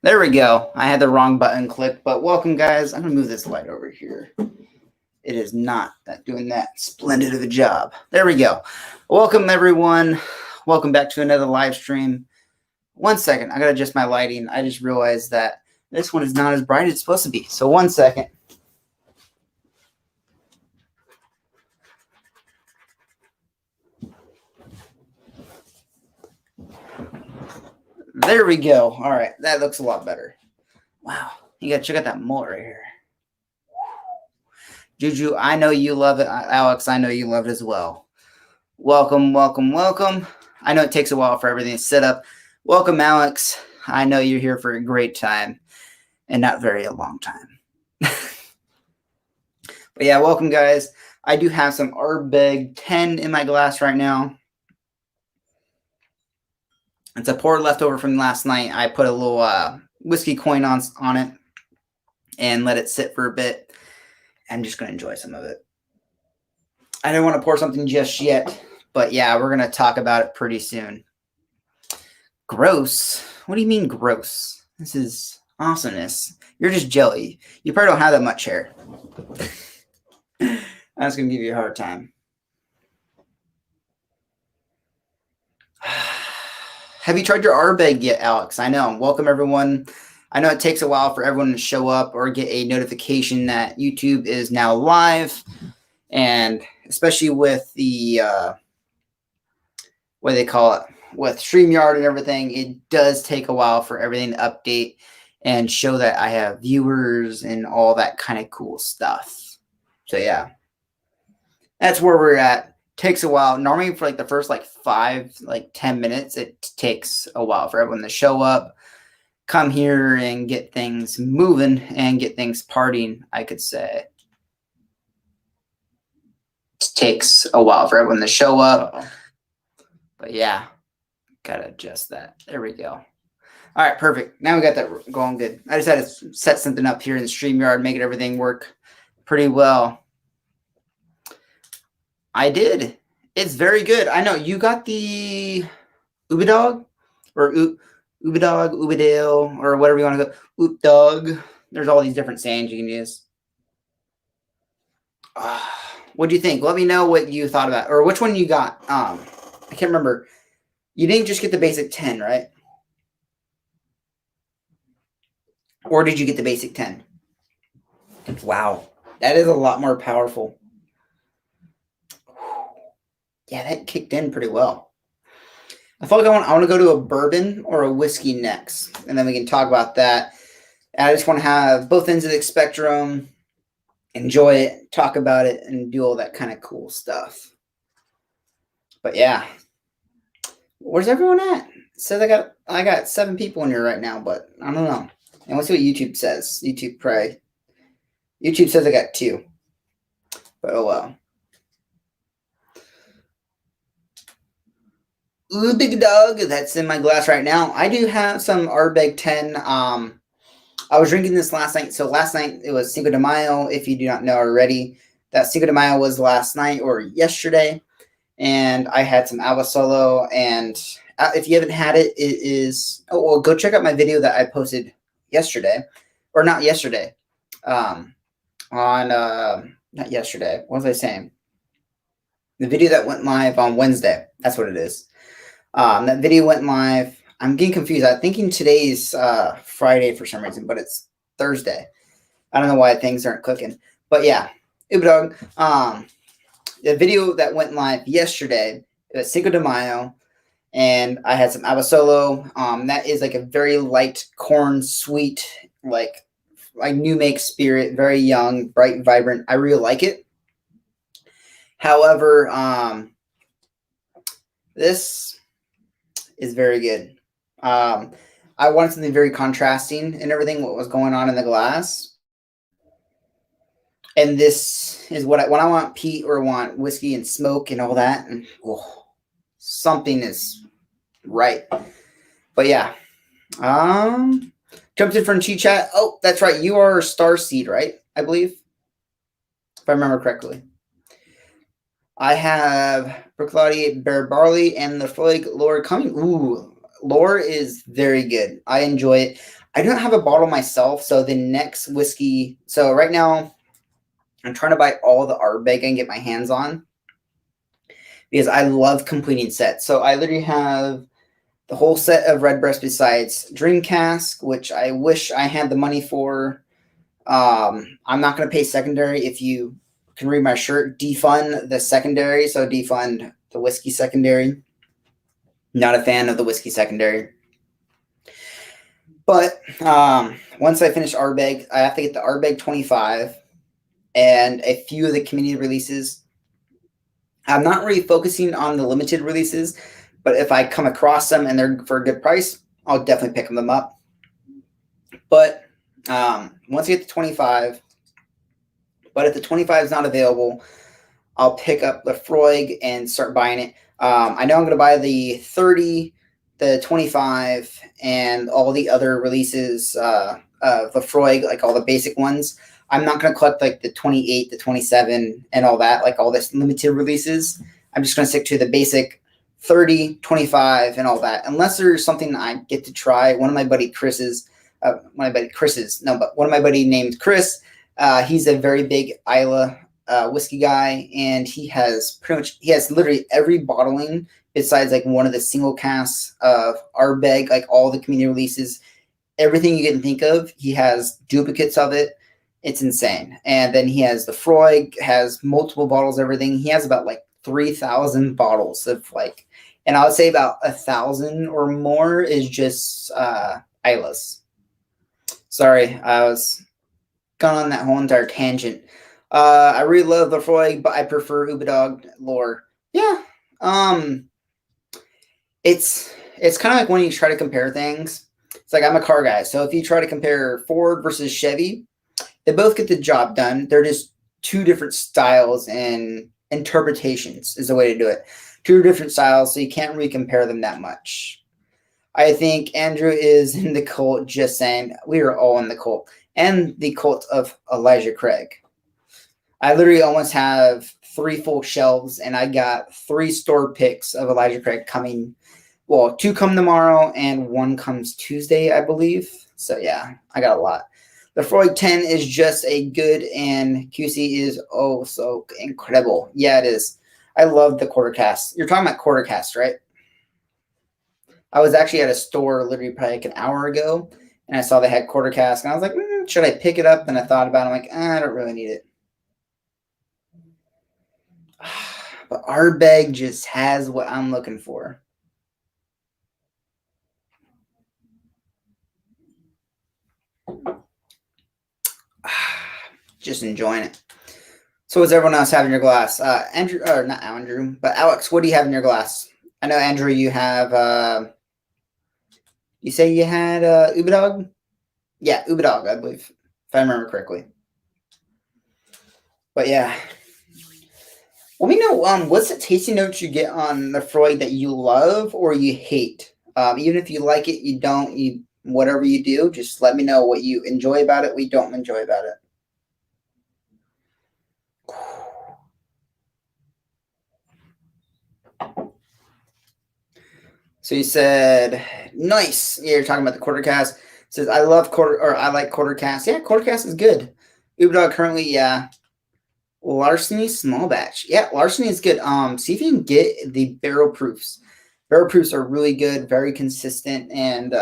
There we go. I had the wrong button clicked, but welcome, guys. I'm going to move this light over here. It is not doing that splendid of a job. There we go. Welcome, everyone. Welcome back to another live stream. One second. I got to adjust my lighting. I just realized that this one is not as bright as it's supposed to be. So one second. There we go. All right. That looks a lot better. Wow. You got to check out that mullet right here. Juju, I know you love it. Alex, I know you love it as well. Welcome, welcome, welcome. I know it takes a while for everything to set up. Welcome, Alex. I know you're here for a great time and not very a long time. But yeah, welcome, guys. I do have some Ardbeg 10 in my glass right now. It's a pour leftover from last night. I put a little whiskey coin on it and let it sit for a bit. I'm just going to enjoy some of it. I don't want to pour something just yet, but yeah, we're going to talk about it pretty soon. Gross? What do you mean gross? This is awesomeness. You're just jelly. You probably don't have that much hair. I'm just going to give you a hard time. Have you tried your Ardbeg yet, Alex? I know. Welcome, everyone. I know it takes a while for everyone to show up or get a notification that YouTube is now live. And especially with the, what do they call it? With StreamYard and everything, it does take a while for everything to update and show that I have viewers and all that kind of cool stuff. So, yeah. That's where we're at. Takes a while. Normally for like the first 10 minutes, it takes a while for everyone to show up, come here and get things moving and get things partying, I could say. It takes a while for everyone to show up. But yeah, gotta adjust that. There we go. All right, perfect. Now we got that going good. I just had to set something up here in the StreamYard, make everything work pretty well. I did. It's very good. I know you got the Ubadog or Ubadog, Ubadale, or whatever you want to go. Oop dog. There's all these different sayings you can use. What do you think? Let me know what you thought about, or which one you got. I can't remember. You didn't just get the basic 10, right? Or did you get the basic 10? Wow, that is a lot more powerful. Yeah, that kicked in pretty well. I feel like I want to go to a bourbon or a whiskey next, and then we can talk about that. And I just want to have both ends of the spectrum, enjoy it, talk about it, and do all that kind of cool stuff. But yeah, where's everyone at? It says I got 7 people in here right now, but I don't know. And let's see what YouTube says. YouTube says I got 2, but oh well. Ooh, big dog. That's in my glass right now. I do have some Ardbeg 10. I was drinking this last night. So last night it was Cinco de Mayo. If you do not know already, that Cinco de Mayo was last night or yesterday. And I had some Alba Solo. And if you haven't had it, it is... Oh, well, go check out my video that I posted yesterday. Or not yesterday. Not yesterday. What was I saying? The video that went live on Wednesday. That's what it is. That video went live. I'm getting confused. I'm thinking today's Friday for some reason, but it's Thursday. I don't know why things aren't clicking. But yeah, Ubadog. The video that went live yesterday, it was Cinco de Mayo, and I had some Abasolo. That is like a very light corn sweet, like new make spirit, very young, bright, vibrant. I really like it. However, this is very good. I wanted something very contrasting and everything, what was going on in the glass. And this is what when I want peat or want whiskey and smoke and all that. And, something is right. But yeah. Jumped in from Chi Chat. Oh, that's right. You are Starseed, right? I believe. If I remember correctly. I have Brooklady, Bear Barley, and the Flag Lore coming. Ooh, Lore is very good. I enjoy it. I don't have a bottle myself, so the next whiskey. So right now, I'm trying to buy all the Ardbeg I can get my hands on because I love completing sets. So I literally have the whole set of Redbreast besides Dream Cask, which I wish I had the money for. I'm not going to pay secondary. If you can read my shirt, defund the secondary. So defund the whiskey secondary. Not a fan of the whiskey secondary. But once I finish Ardbeg, I have to get the Ardbeg 25 and a few of the community releases. I'm not really focusing on the limited releases, but if I come across them and they're for a good price, I'll definitely pick them up. But once I get the 25, but if the 25 is not available, I'll pick up the Freud and start buying it. I know I'm going to buy the 30, the 25, and all the other releases of the Freud, like all the basic ones. I'm not going to collect like the 28, the 27, and all that, like all this limited releases. I'm just going to stick to the basic 30, 25, and all that. Unless there's something I get to try. One of my buddy named Chris, he's a very big Isla whiskey guy, and he has literally every bottling besides like one of the single casks of Ardbeg, like all the community releases, everything you can think of. He has duplicates of it. It's insane. And then he has the Freud, has multiple bottles, everything. He has about like 3,000 bottles of like, and I would say about 1,000 or more is just Islas. Sorry, I was gone on that whole entire tangent. I really love the Freud, but I prefer Ubadog lore. Yeah. It's kind of like when you try to compare things. It's like I'm a car guy. So if you try to compare Ford versus Chevy, they both get the job done. They're just two different styles and interpretations is the way to do it. Two different styles, so you can't really compare them that much. I think Andrew is in the cult, just saying. We are all in the cult. And the cult of Elijah Craig. I literally almost have 3 full shelves, and I got 3 store picks of Elijah Craig coming. Well, 2 come tomorrow, and 1 comes Tuesday, I believe. So, yeah, I got a lot. The Freud 10 is just a good, and QC is oh so incredible. Yeah, it is. I love the quarter cast. You're talking about quarter cast, right? I was actually at a store literally probably like an hour ago, and I saw they had quarter cast, and I was like, should I pick it up? And I thought about it. I'm like, I don't really need it. But Ardbeg just has what I'm looking for. Just enjoying it. So what's everyone else have in your glass? Andrew, or not Andrew, but Alex, what do you have in your glass? I know, Andrew, you have, you say you had Ubadog? Yeah, Ubadog, I believe, if I remember correctly. But yeah. Let me know, what's the tasting notes you get on the Freud that you love or you hate? Even if you like it, you don't, whatever you do, just let me know what you enjoy about it, what you don't enjoy about it. So you said, nice. Yeah, you're talking about the quarter cast. Says, I like quarter cast. Yeah, quarter cast is good. Ubadog currently, yeah. Larceny small batch. Yeah, Larceny is good. See if you can get the barrel proofs. Barrel proofs are really good, very consistent, and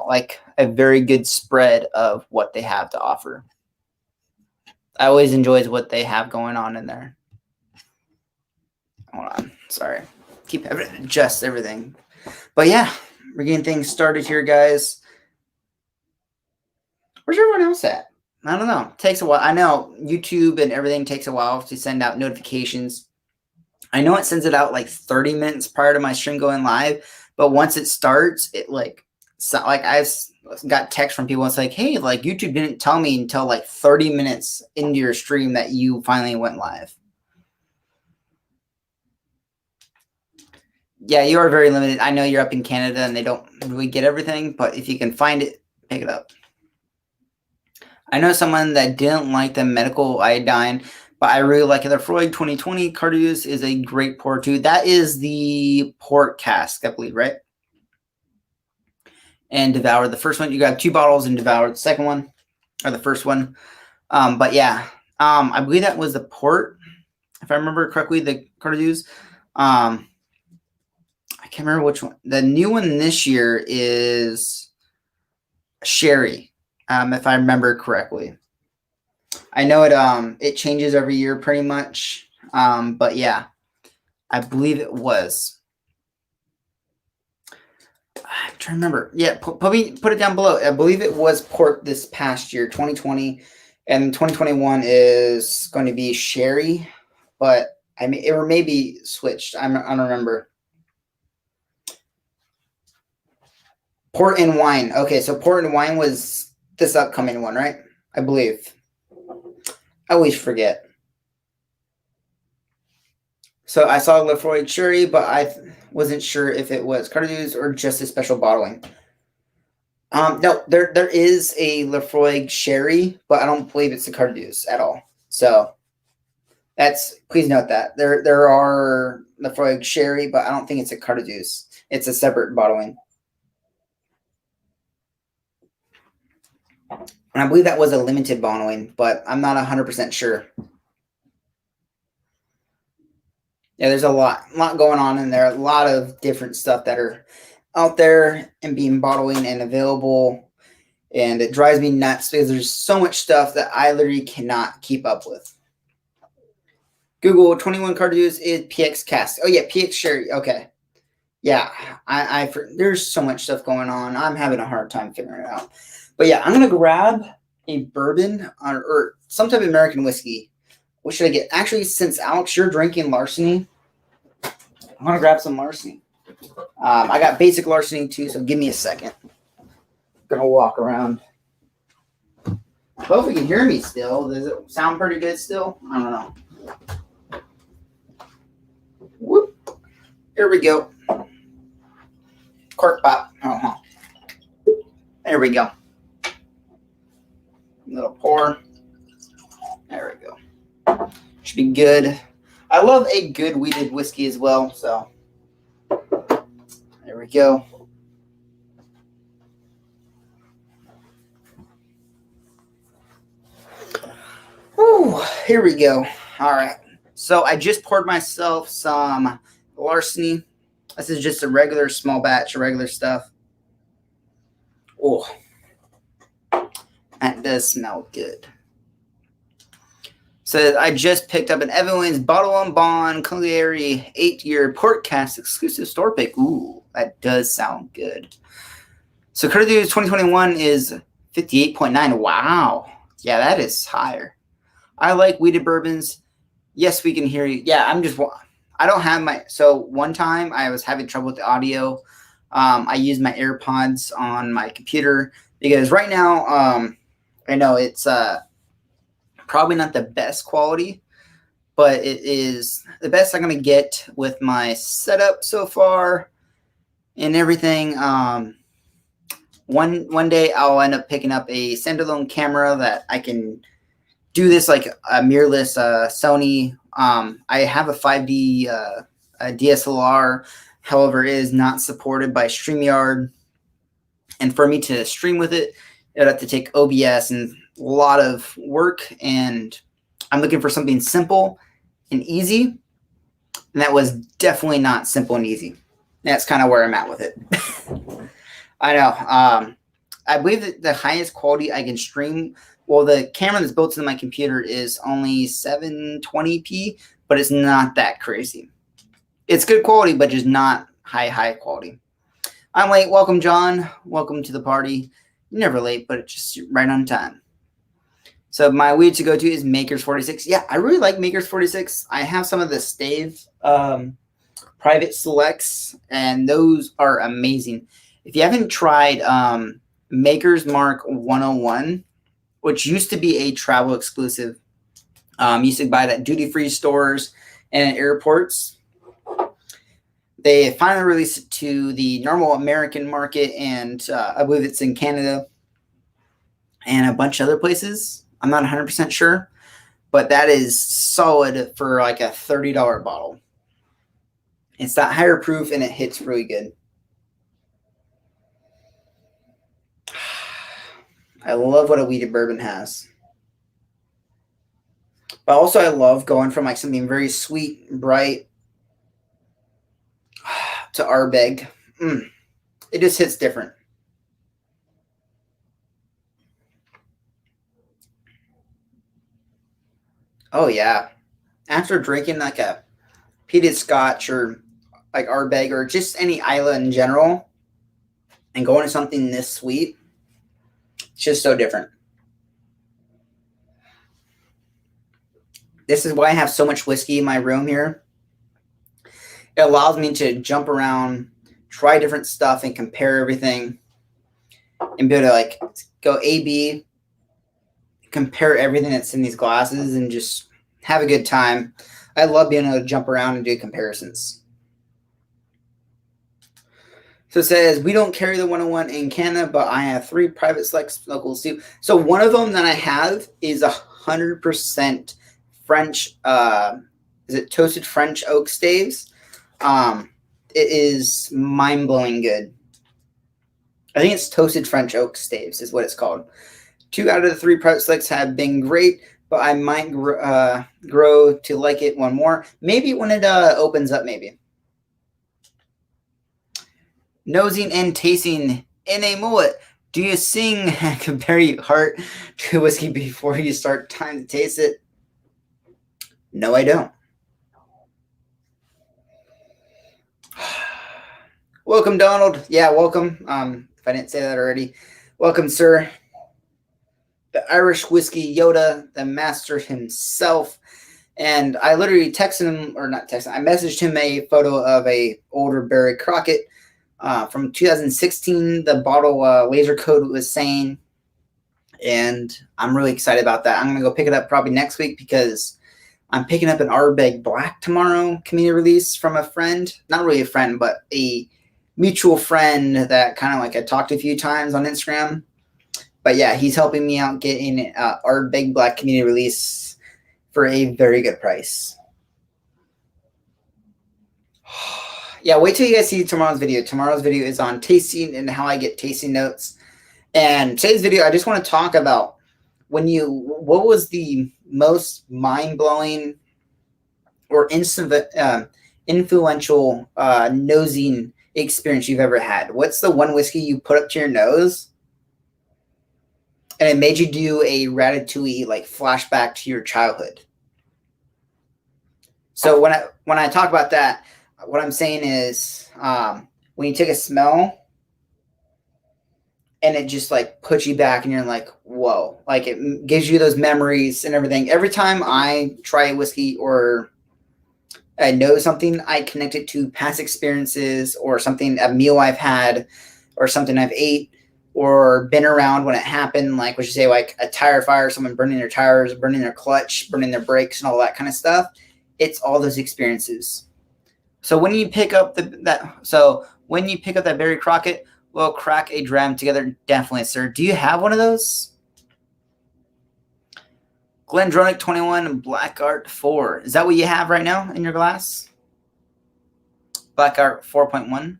like a very good spread of what they have to offer. I always enjoy what they have going on in there. Hold on, sorry. Keep having to adjust everything. But yeah, we're getting things started here, guys. Where's everyone else at? I don't know. It takes a while. I know YouTube and everything takes a while to send out notifications. I know it sends it out like 30 minutes prior to my stream going live, but once it starts, it I've got text from people. It's like, hey, like YouTube didn't tell me until like 30 minutes into your stream that you finally went live. Yeah, you are very limited. I know you're up in Canada and they don't really get everything, but if you can find it, pick it up. I know someone that didn't like the medical iodine, but I really like it. The Freud 2020 Cardius is a great pour too. That is the port cask, I believe, right? and devoured the first one. You got 2 bottles and devoured the second one, or the first one. But yeah, I believe that was the port, if I remember correctly, the Cardews. I can't remember which one. The new one this year is sherry, if I remember correctly. I know it changes every year pretty much, but yeah, I believe it was. I'm trying to remember. Yeah, put it down below. I believe it was port this past year, 2020, and 2021 is going to be sherry, but I mean, it may be switched. I don't remember. Port and wine. Okay, so port and wine was this upcoming one, right? I believe. I always forget. So I saw Lefroy Cherry, but I wasn't sure if it was Cardews or just a special bottling. No, there is a Lefroy Sherry, but I don't believe it's the Cardews at all. So please note that there are Lefroy Sherry, but I don't think it's a Cardews. It's a separate bottling. And I believe that was a limited bottling, but I'm not 100% sure. Yeah, there's a lot going on in there. A lot of different stuff that are out there and being bottling and available. And it drives me nuts because there's so much stuff that I literally cannot keep up with. Google 21 Cardews is PX Cast. Oh yeah, PX Sherry. Okay. Yeah, there's so much stuff going on. I'm having a hard time figuring it out. But yeah, I'm gonna grab a bourbon or some type of American whiskey. What should I get? Actually, since Alex, you're drinking Larceny, I'm gonna grab some Larceny. I got basic Larceny too, so give me a second. Gonna walk around. Hope you can hear me still. Does it sound pretty good still? I don't know. Whoop. Here we go. Cork pop. There we go. Little pour. There we go. Should be good. I love a good wheated whiskey as well, so there we go. Whew, here we go. All right. So I just poured myself some Larceny. This is just a regular small batch of regular stuff. Oh, that does smell good. So I just picked up an Evan Williams Bottle on Bond Cagliari 8-year port cast exclusive store pick. Ooh, that does sound good. So Cardews 2021 is 58.9. Wow. Yeah, that is higher. I like wheated bourbons. Yes, we can hear you. Yeah, I don't have my, so one time I was having trouble with the audio. I used my AirPods on my computer because right now, I know it's probably not the best quality, but it is the best I'm going to get with my setup so far and everything. One day I'll end up picking up a standalone camera that I can do this like a mirrorless Sony. I have a 5D a DSLR, however, it is not supported by StreamYard. And for me to stream with it, I'd have to take OBS and a lot of work. And I'm looking for something simple and easy. And that was definitely not simple and easy. That's kind of where I'm at with it. I know. I believe that the highest quality I can stream, well, the camera that's built into my computer is only 720p, but it's not that crazy. It's good quality, but just not high quality. I'm late. Welcome, John. Welcome to the party. You're never late, but it's just right on time. So my weed to go to is Maker's 46. Yeah, I really like Maker's 46. I have some of the Stave private selects, and those are amazing. If you haven't tried Maker's Mark 101, which used to be a travel exclusive, used to buy it at duty-free stores and at airports. They finally released it to the normal American market, and I believe it's in Canada and a bunch of other places. I'm not 100% sure, but that is solid for like a $30 bottle. It's that higher proof, and it hits really good. I love what a wheated bourbon has. But also I love going from like something very sweet, bright to Ardbeg. It just hits different. Oh yeah. After drinking like a peated scotch or like Ardbeg or just any Isla in general and going to something this sweet, it's just so different. This is why I have so much whiskey in my room here. It allows me to jump around, try different stuff, and compare everything, and be able to like go A B, compare everything that's in these glasses, and just have a good time. I love being able to jump around and do comparisons. So it says, we don't carry the 101 in Canada, but I have 3 private select locals too. So one of them that I have is 100% French. Is it toasted French oak staves? It is mind-blowing good. I think it's toasted French oak staves is what it's called. 2 out of the 3 private selects have been great, but I might grow to like it one more. Maybe when it opens up, maybe. Nosing and tasting in a mullet. Do you sing compare your heart to whiskey before you start time to taste it? No, I don't. Welcome, Donald. Yeah, welcome. If I didn't say that already. Welcome, sir. The Irish whiskey Yoda, the master himself. And I literally texted him, or not texted, I messaged him a photo of a older Barry Crockett from 2016. The bottle laser code was saying, and I'm really excited about that. I'm going to go pick it up probably next week because I'm picking up an Ardbeg Black tomorrow, community release from a friend. Not really a friend, but a mutual friend that kind of like I talked to a few times on Instagram. But yeah, he's helping me out getting Ardbeg Black community release for a very good price. Yeah, wait till you guys see tomorrow's video. Tomorrow's video is on tasting and how I get tasting notes. And today's video, I just want to talk about what was the most mind-blowing or influential nosing experience you've ever had? What's the one whiskey you put up to your nose and it made you do a ratatouille like flashback to your childhood? So when I talk about that, what I'm saying is when you take a smell and it just like puts you back and you're like, whoa, like it gives you those memories and everything. Every time I try a whiskey or I know something, I connect it to past experiences or something, a meal I've had or something I've ate or been around when it happened. Like what you say, like a tire fire, someone burning their tires, burning their clutch, burning their brakes and all that kind of stuff. It's all those experiences. So when you pick up that Barry Crockett, we'll crack a dram together. Definitely, sir. Do you have one of those? Glendronach 21 Black Art 4. Is that what you have right now in your glass? Black Art 4.1.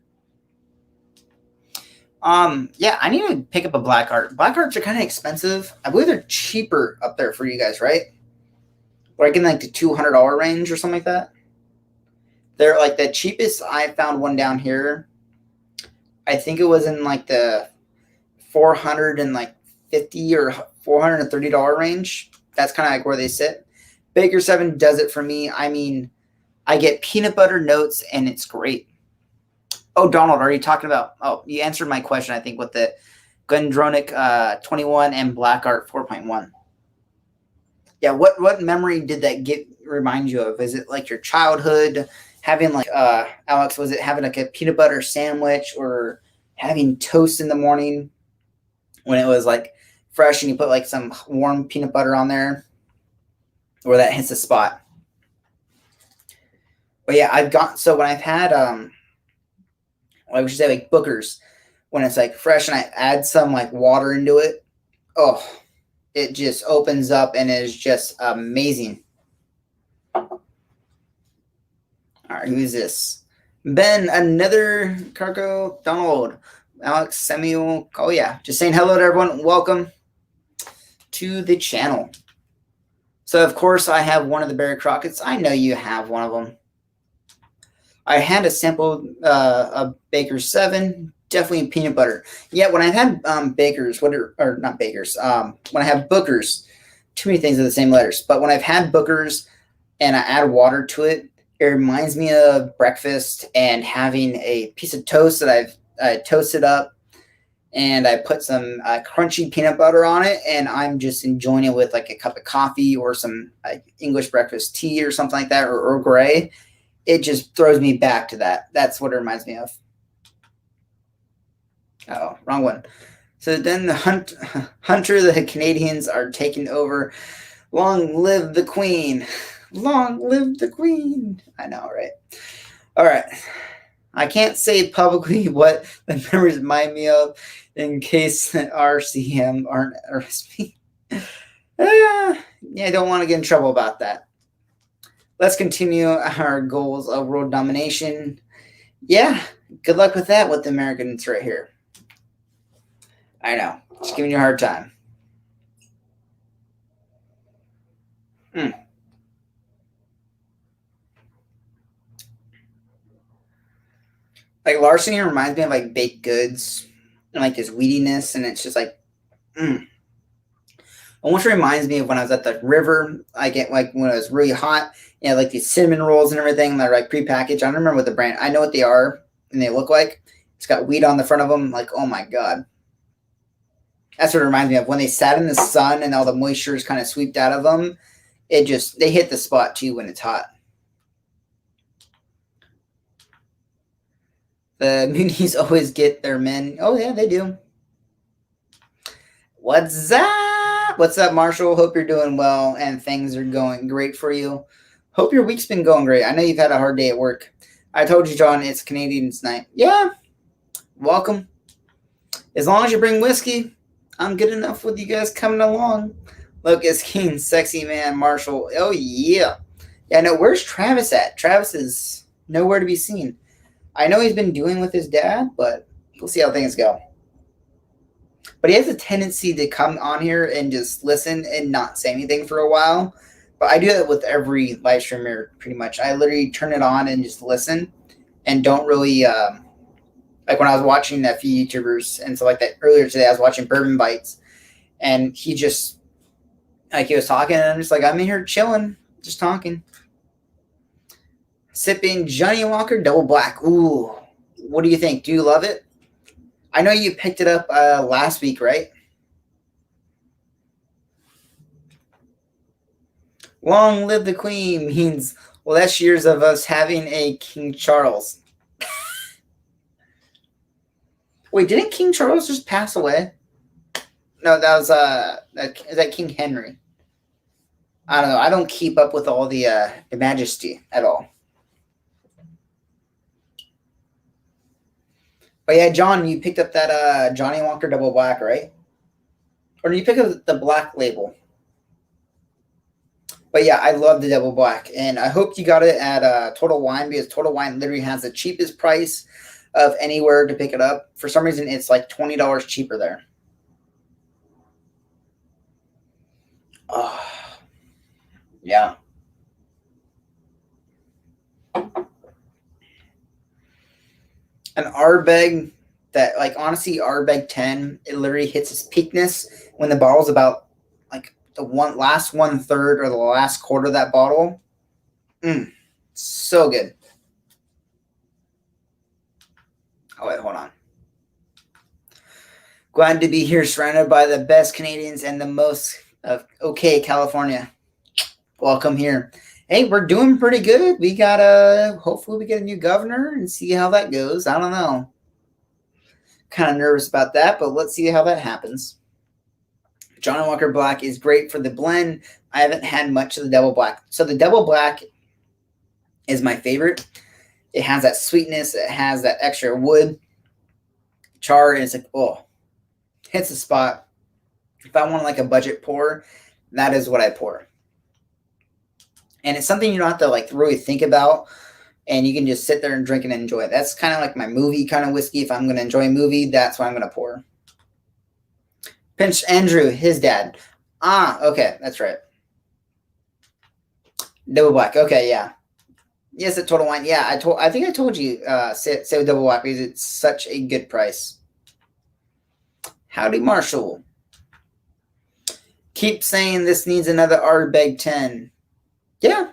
Yeah, I need to pick up a Black Art. Black Arts are kind of expensive. I believe they're cheaper up there for you guys, right? Like in like the $200 range or something like that. They're like the cheapest. I found one down here. I think it was in like the $450 or $430 range. That's kind of like where they sit. Baker 7 does it for me. I mean, I get peanut butter notes and it's great. Oh, Donald, are you talking about? Oh, you answered my question, I think, with the Glendronach 21 and Black Art 4.1. Yeah, what memory did that remind you of? Is it like your childhood? Having like Alex, was it having like a peanut butter sandwich or having toast in the morning when it was like fresh and you put like some warm peanut butter on there, or that hits the spot? But yeah, when I've had I should say like Booker's, when it's like fresh and I add some like water into it, oh, it just opens up and is just amazing. All right, who's this? Ben, another cargo. Donald, Alex, Samuel. Oh, yeah. Just saying hello to everyone. Welcome. to the channel. So, of course, I have one of the Barry Crockett's. I know you have one of them. I had a sample of Baker's 7, definitely peanut butter. Yeah, when I've had Baker's, or not Baker's, when I have Booker's, too many things with the same letters, but when I've had Booker's and I add water to it, it reminds me of breakfast and having a piece of toast that I've toasted up, and I put some crunchy peanut butter on it, and I'm just enjoying it with like a cup of coffee or some English breakfast tea or something like that, or Earl Grey. It just throws me back to that. That's what it reminds me of. Oh, wrong one. So then the Hunter, the Canadians are taking over. Long live the Queen. Long live the Queen. I know, right? All right. I can't say publicly what the members remind me of in case the RCM aren't RSP. Yeah, I don't want to get in trouble about that. Let's continue our goals of world domination. Yeah, good luck with that with the Americans right here. I know, just giving you a hard time. Like larceny reminds me of like baked goods and like this weediness, and it's just like, almost reminds me of when I was at the river. I get like when it was really hot, like these cinnamon rolls and everything that are like prepackaged. I don't remember what the brand. I know what they are and they look like. It's got weed on the front of them. Like, oh my god, that's what it reminds me of when they sat in the sun and all the moisture is kind of swept out of them. They hit the spot too when it's hot. The Moonies always get their men. Oh yeah, they do. What's up? What's up, Marshall? Hope you're doing well and things are going great for you. Hope your week's been going great. I know you've had a hard day at work. I told you, John, it's Canadians night. Yeah, welcome. As long as you bring whiskey, I'm good enough with you guys coming along. Lucas King, sexy man, Marshall. Oh, yeah. Yeah, no, where's Travis at? Travis is nowhere to be seen. I know he's been dealing with his dad, but we'll see how things go. But he has a tendency to come on here and just listen and not say anything for a while. But I do that with every live streamer pretty much. I literally turn it on and just listen and don't really, like when I was watching a few YouTubers and so like that earlier today, I was watching Bourbon Bites and he just, like he was talking and I'm just like, I'm in here chilling, just talking. Sipping Johnny Walker Double Black. Ooh, what do you think? Do you love it? I know you picked it up last week, right? Long live the Queen means less years of us having a King Charles. Wait, didn't King Charles just pass away? No, that was is that King Henry? I don't know. I don't keep up with all the majesty at all. But yeah, John, you picked up that Johnny Walker Double Black, right? Or did you pick up the black label? But yeah, I love the Double Black. And I hope you got it at Total Wine because Total Wine literally has the cheapest price of anywhere to pick it up. For some reason, it's like $20 cheaper there. Oh, yeah. An Ardbeg that, like, honestly, Ardbeg 10, it literally hits its peakness when the bottle's about, like, the last 1/3 or the last quarter of that bottle. So good. Oh, wait, hold on. Glad to be here surrounded by the best Canadians and the most of okay California. Welcome here. Hey, we're doing pretty good. We got hopefully we get a new governor and see how that goes. I don't know. Kind of nervous about that, but let's see how that happens. Johnny Walker Black is great for the blend. I haven't had much of the Double Black. So the Double Black is my favorite. It has that sweetness. It has that extra wood char. And it's like, oh, hits the spot. If I want like a budget pour, that is what I pour. And it's something you don't have to like really think about. And you can just sit there and drink and enjoy it. That's kind of like my movie kind of whiskey. If I'm going to enjoy a movie, that's what I'm going to pour. Pinch Andrew, his dad. Okay, that's right. Double black. Okay, yeah. Yes, a Total Wine. Yeah, I think I told you. Say double black because it's such a good price. Howdy, Marshall. Keep saying this needs another Ardbeg 10. Yeah,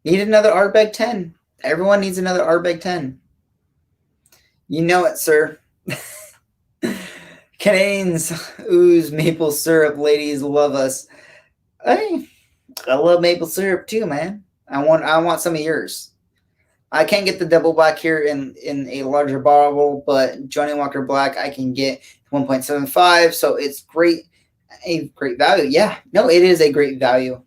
need another Ardbeg 10. Everyone needs another Ardbeg 10. You know it, sir. Canadians ooze maple syrup. Ladies love us. Hey, I love maple syrup too, man. I want some of yours. I can't get the double black here in a larger bottle, but Johnny Walker Black I can get 1.75, so it's a great value. Yeah, no, it is a great value.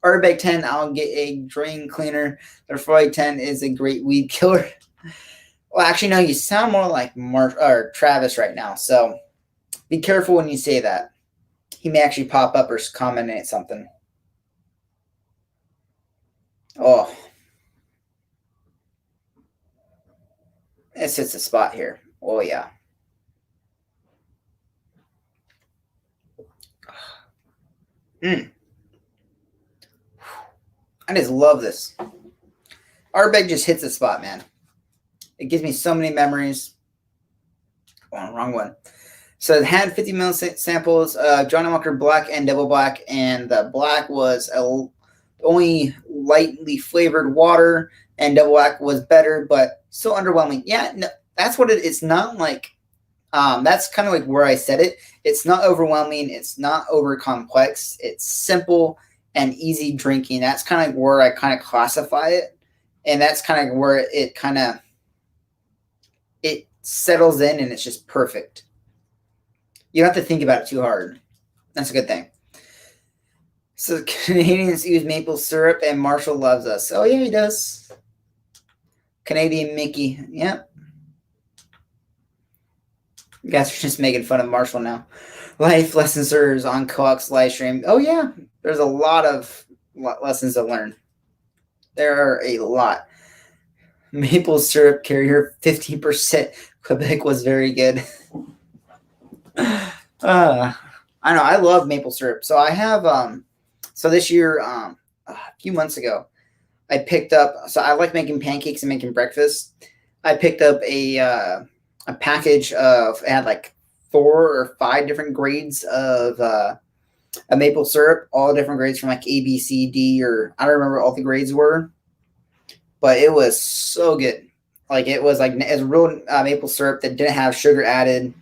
Ardbeg 10, I'll get a drain cleaner. The Freud 10 is a great weed killer. Well, actually, no, you sound more like Travis right now, so be careful when you say that. He may actually pop up or comment something. Oh, it's just a spot here. Oh, yeah. I just love this. Ardbeg just hits the spot, man. It gives me so many memories. Oh, wrong one. So it had 50 ml samples of Johnny Walker Black and Double Black, and the black was only lightly flavored water, and Double Black was better, but still underwhelming. Yeah, no, that's what it's not like. That's kind of like where I said it. It's not overwhelming. It's not over complex. It's simple and easy drinking. That's kind of where I kind of classify it, and that's kind of where it settles in, and it's just perfect. You don't have to think about it too hard. That's a good thing. So Canadians use maple syrup, and Marshall loves us. Oh yeah, he does. Canadian Mickey. Yep. You guys are just making fun of Marshall now. Life lessons on Cox live stream. Oh yeah, there's a lot of lessons to learn. There are a lot. Maple syrup carrier 15%. Quebec was very good. I know, I love maple syrup. So I have so this year, a few months ago, I picked up. So I like making pancakes and making breakfast. I picked up a package of. It had like 4 or 5 different grades of a maple syrup, all different grades from like A, B, C, D, or I don't remember all the grades were, but it was so good. Like it was real maple syrup that didn't have sugar added,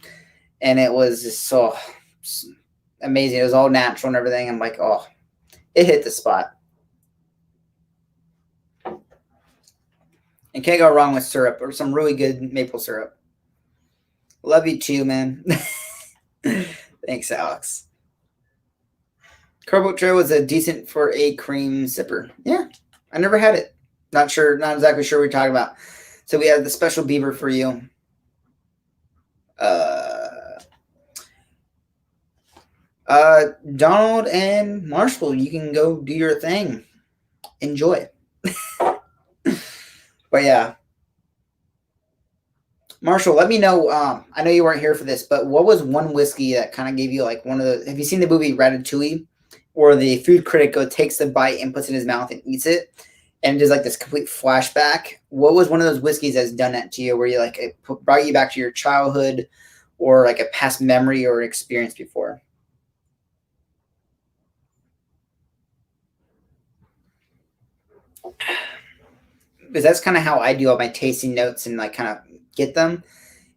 and it was just so amazing. It was all natural and everything. I'm like, oh, it hit the spot. And can't go wrong with syrup or some really good maple syrup. Love you too, man. Thanks, Alex. Carbo Trail was a decent for a cream sipper. Yeah, I never had it. Not exactly sure what you're talking about. So we have the special beaver for you. Donald and Marshall, you can go do your thing. Enjoy. But yeah. Marshall, let me know. I know you weren't here for this, but what was one whiskey that kind of gave you like one of the? Have you seen the movie Ratatouille, where the food critic takes the bite and puts it in his mouth and eats it, and there's like this complete flashback? What was one of those whiskeys that's done that to you, where you like it brought you back to your childhood, or like a past memory or experience before? Because that's kind of how I do all my tasting notes and like kind of get them.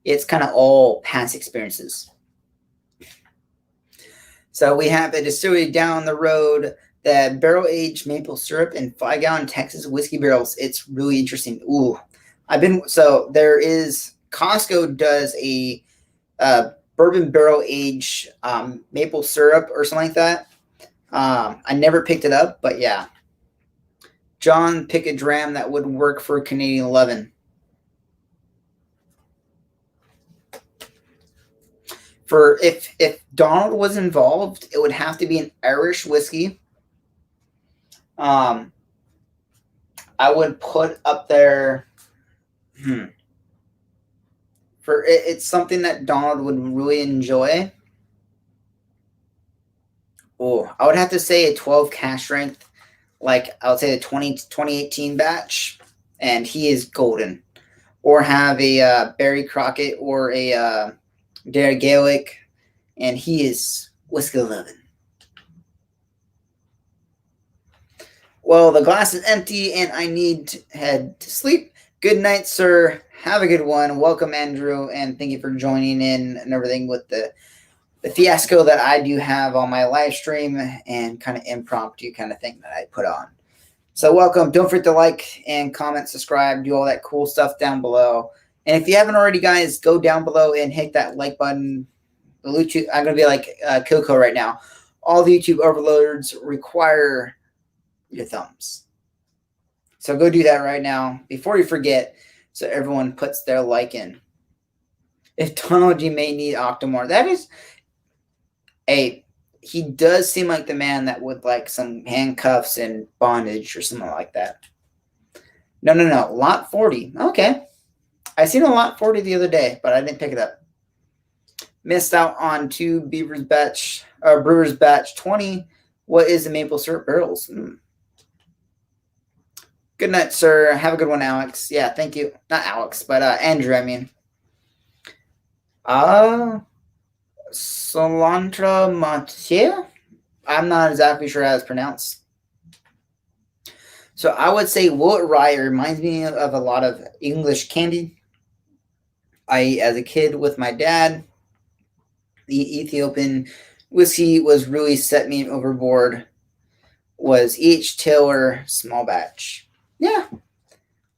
It's kind of all past experiences. So we have a distillery down the road that barrel aged maple syrup in 5-gallon Texas whiskey barrels. It's really interesting. Ooh, there is Costco does a bourbon barrel aged maple syrup or something like that. I never picked it up, but yeah. John, pick a dram that would work for Canadian 11. For if Donald was involved, it would have to be an Irish whiskey. I would put up there. For it's something that Donald would really enjoy. Oh, I would have to say a 12 cash strength, like I would say the 2018 batch, and he is golden. Or have a Barry Crockett or a Derek Gaelic, and he is Whisk 11. Well, the glass is empty, and I need to head to sleep. Good night, sir. Have a good one. Welcome, Andrew, and thank you for joining in and everything with the fiasco that I do have on my live stream and kind of impromptu kind of thing that I put on. So welcome. Don't forget to like and comment, subscribe, do all that cool stuff down below. And if you haven't already, guys, go down below and hit that like button. The YouTube, I'm going to be like Coco right now. All the YouTube overloads require your thumbs. So go do that right now before you forget, so everyone puts their like in. If Donald, you may need Octomore. That is he does seem like the man that would like some handcuffs and bondage or something like that. No. Lot 40. Okay. I seen a Lot 40 the other day, but I didn't pick it up. Missed out on 2 Brewers Batch 20. What is the maple syrup barrels? Good night, sir. Have a good one, Alex. Yeah, thank you. Not Alex, but Andrew, I mean. Solantra Mathieu? I'm not exactly sure how it's pronounced. So I would say Willet Rye reminds me of a lot of English candy. As a kid with my dad, the Ethiopian whiskey was really set me overboard. Was E.H. Taylor small batch. Yeah.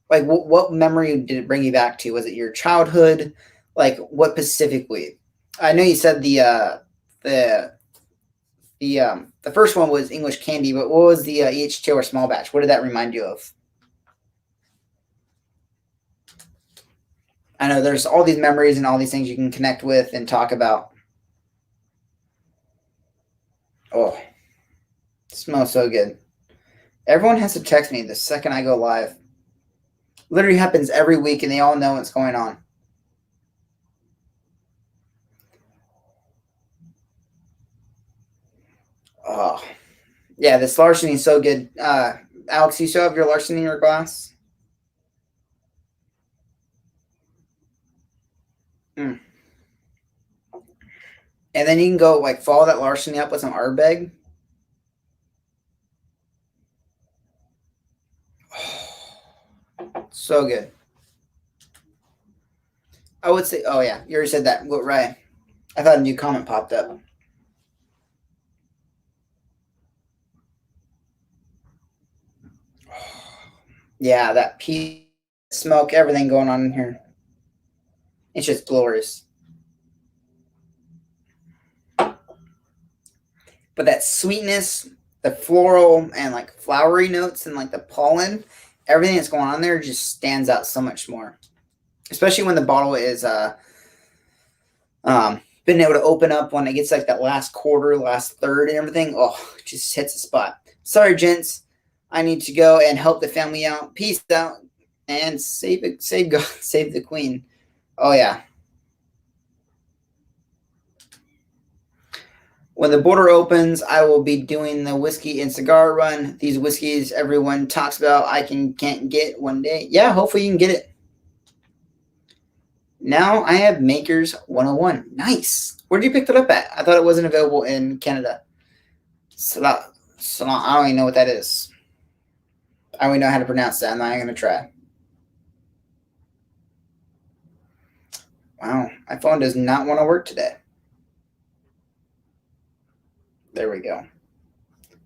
Like, what memory did it bring you back to? Was it your childhood? Like, what specifically? I know you said the first one was English candy, but what was the E.H. Taylor small batch? What did that remind you of? I know there's all these memories and all these things you can connect with and talk about. Oh, it smells so good. Everyone has to text me the second I go live. Literally happens every week, and they all know what's going on. Oh, yeah, this larceny is so good. Alex, you still have your larceny in your glass? And then you can go like follow that larceny up with some Ardbeg. So good. I would say, oh yeah, you already said that. Right. I thought a new comment popped up. Yeah, that peat, smoke, everything going on in here. It's just glorious. But that sweetness, the floral and like flowery notes and like the pollen, everything that's going on there just stands out so much more. Especially when the bottle is been able to open up when it gets like that last quarter, last third and everything. Oh, it just hits the spot. Sorry, gents. I need to go and help the family out. Peace out and save God, save the queen. Oh yeah. When the border opens, I will be doing the whiskey and cigar run. These whiskeys everyone talks about, I can't get one day. Yeah, hopefully you can get it. Now I have Makers 101. Nice. Where did you pick that up at? I thought it wasn't available in Canada. So I don't even know what that is. I don't even know how to pronounce that. I'm not even going to try. Wow, my phone does not want to work today. There we go.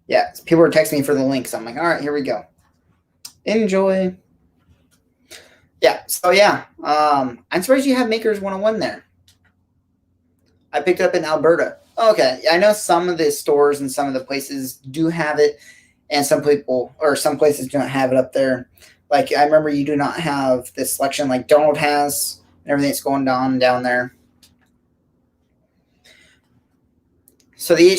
Yeah, people are texting me for the link, so I'm like, all right, here we go. Enjoy. Yeah, so yeah, I'm surprised you have Makers 101 there. I picked it up in Alberta. Okay, I know some of the stores and some of the places do have it, and some places don't have it up there. Like, I remember you do not have this selection like Donald has, and everything that's going on down there. So the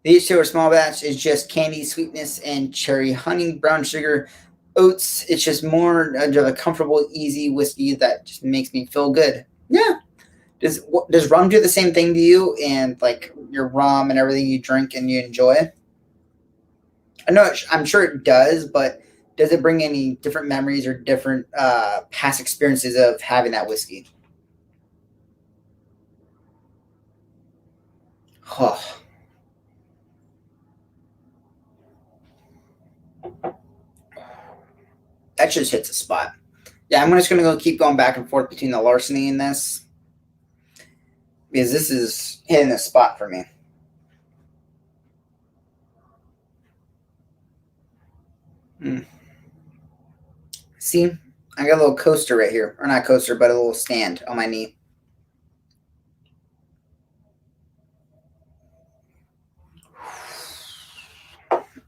The H2O small batch is just candy, sweetness, and cherry honey, brown sugar, oats. It's just more of a comfortable, easy whiskey that just makes me feel good. Yeah. Does rum do the same thing to you? And like your rum and everything you drink and you enjoy? I know I'm sure it does, but does it bring any different memories or different past experiences of having that whiskey? Oh, that just hits a spot. Yeah, I'm just gonna go keep going back and forth between the larceny and this because this is hitting a spot for me. Mm. See, I got a little coaster right here, or not coaster, but a little stand on my knee.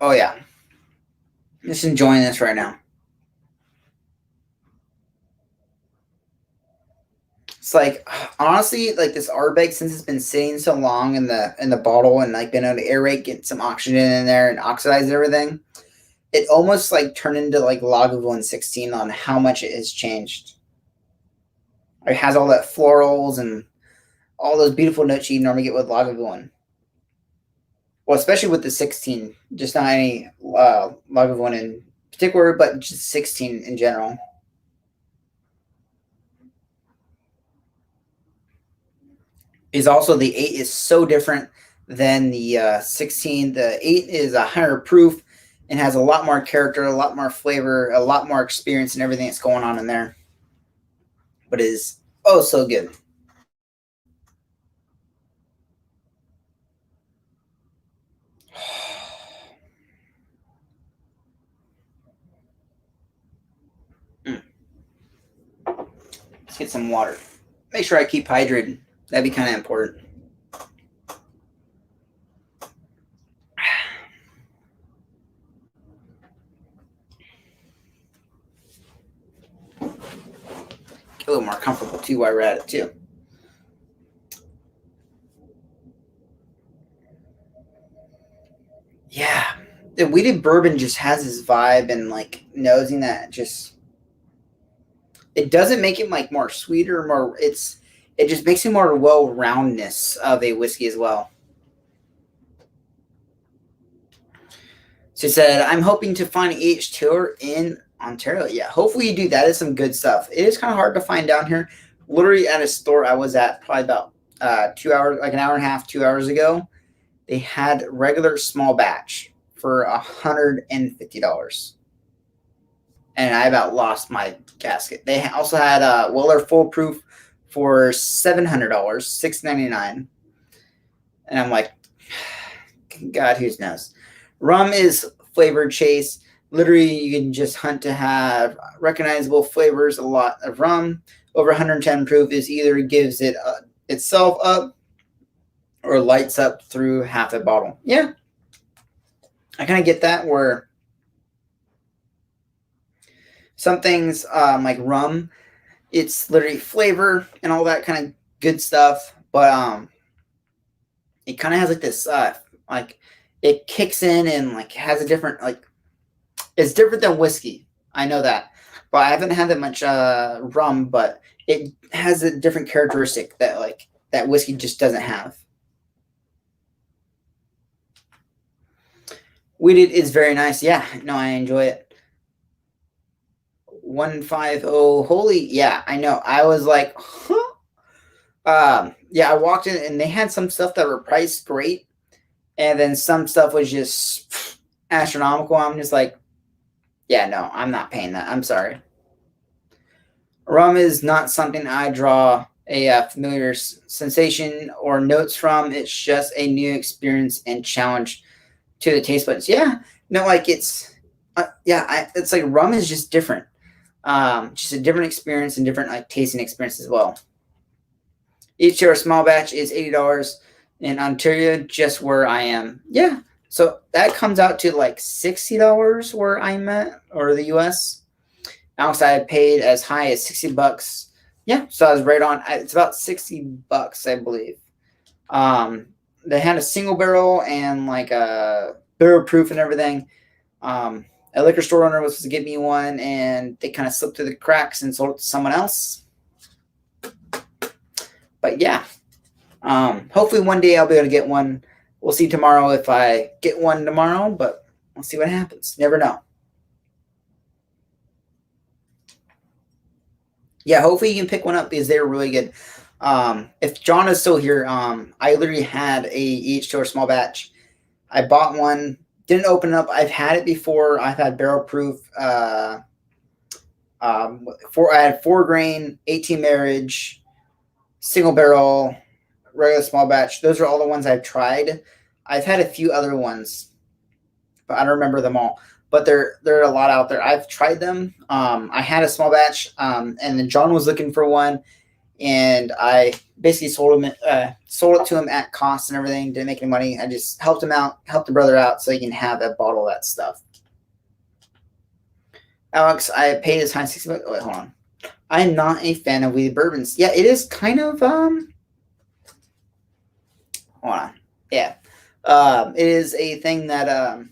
Oh yeah, just enjoying this right now. It's like honestly, like this Ardbeg, since it's been sitting so long in the bottle and like been able to aerate, get some oxygen in there and oxidize everything, it almost like turned into like Lagavulin 16 on how much it has changed. It has all that florals and all those beautiful notes you normally get with Lagavulin. Well, especially with the 16, just not any Lagavulin in particular, but just 16 in general. Is also the 8 is so different than the 16. The 8 is a higher proof and has a lot more character, a lot more flavor, a lot more experience, and everything that's going on in there. But it is oh so good. Mm. Let's get some water. Make sure I keep hydrated. That'd be kind of important. Get a little more comfortable too while we're at it too. Yeah, the wheated bourbon just has this vibe and like nosing that just it doesn't make it like more sweeter, more it just makes it more well roundness of a whiskey as well. She said, I'm hoping to find an EH tour in Ontario. Yeah, hopefully you do. That is some good stuff. It is kind of hard to find down here. Literally at a store I was at probably about 2 hours, like an hour and a half, 2 hours ago, they had regular small batch for $150. And I about lost my gasket. They also had Weller Full Proof for $700, $699, and I'm like, God, who knows? Rum is flavored chase. Literally, you can just hunt to have recognizable flavors. A lot of rum over 110 proof is either gives it itself up or lights up through half a bottle. Yeah, I kind of get that. Where some things like rum, it's literally flavor and all that kind of good stuff, but it kind of has like this like it kicks in and like has a different like it's different than whiskey. I know that, but I haven't had that much rum, but it has a different characteristic that like that whiskey just doesn't have. Weeded is very nice. Yeah, no, I enjoy it. 150. Holy, yeah, I know. I was like, huh? Yeah, I walked in and they had some stuff that were priced great, and then some stuff was just astronomical. I'm just like, yeah, no, I'm not paying that. I'm sorry. Rum is not something I draw a familiar sensation or notes from. It's just a new experience and challenge to the taste buds. Yeah, no, like it's like rum is just different. Just a different experience and different like tasting experience as well. Each year, small batch is $80 in Ontario, just where I am. Yeah, so that comes out to like $60 where I'm at, or the US. Outside, I paid as high as $60. Yeah, so I was right on. It's about $60, I believe. They had a single barrel and like a barrel proof and everything. A liquor store owner was supposed to give me one, and they kind of slipped through the cracks and sold it to someone else. But yeah, Hopefully one day I'll be able to get one. We'll see tomorrow if I get one tomorrow, but we'll see what happens. Never know. Yeah, hopefully you can pick one up because they're really good. If John is still here, I literally had a EH2 small batch. I bought one, didn't open it up. I've had it before. I've had barrel proof. I had 4-grain, 18 marriage, single barrel, regular small batch. Those are all the ones I've tried. I've had a few other ones, but I don't remember them all. But there are a lot out there. I've tried them. I had a small batch, and then John was looking for one, and I basically sold it to him at cost and everything. Didn't make any money. I just helped him out, helped the brother out, so he can have a bottle of that stuff. Alex, I paid his time $60. Oh, wait, hold on. I'm not a fan of wheated bourbons. Yeah, it is kind of hold on. Yeah. It is a thing that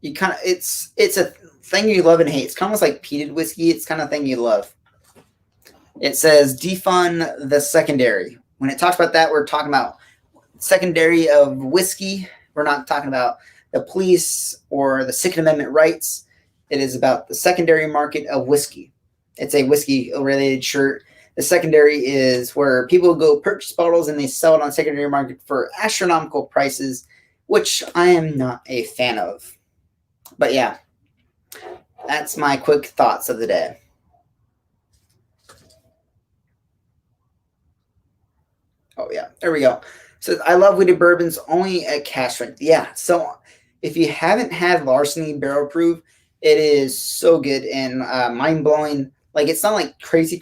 you kind of it's a thing you love and hate. It's kind of like peated whiskey. It's kind of thing you love. It says defund the secondary. When it talks about that, we're talking about secondary of whiskey. We're not talking about the police or the Second Amendment rights. It is about the secondary market of whiskey. It's a whiskey-related shirt. The secondary is where people go purchase bottles and they sell it on the secondary market for astronomical prices, which I am not a fan of. But yeah, that's my quick thoughts of the day. Oh yeah, there we go. So I love wheated bourbons only at cask strength. Yeah, so if you haven't had Larceny Barrel Proof, it is so good and mind blowing. Like it's not like crazy,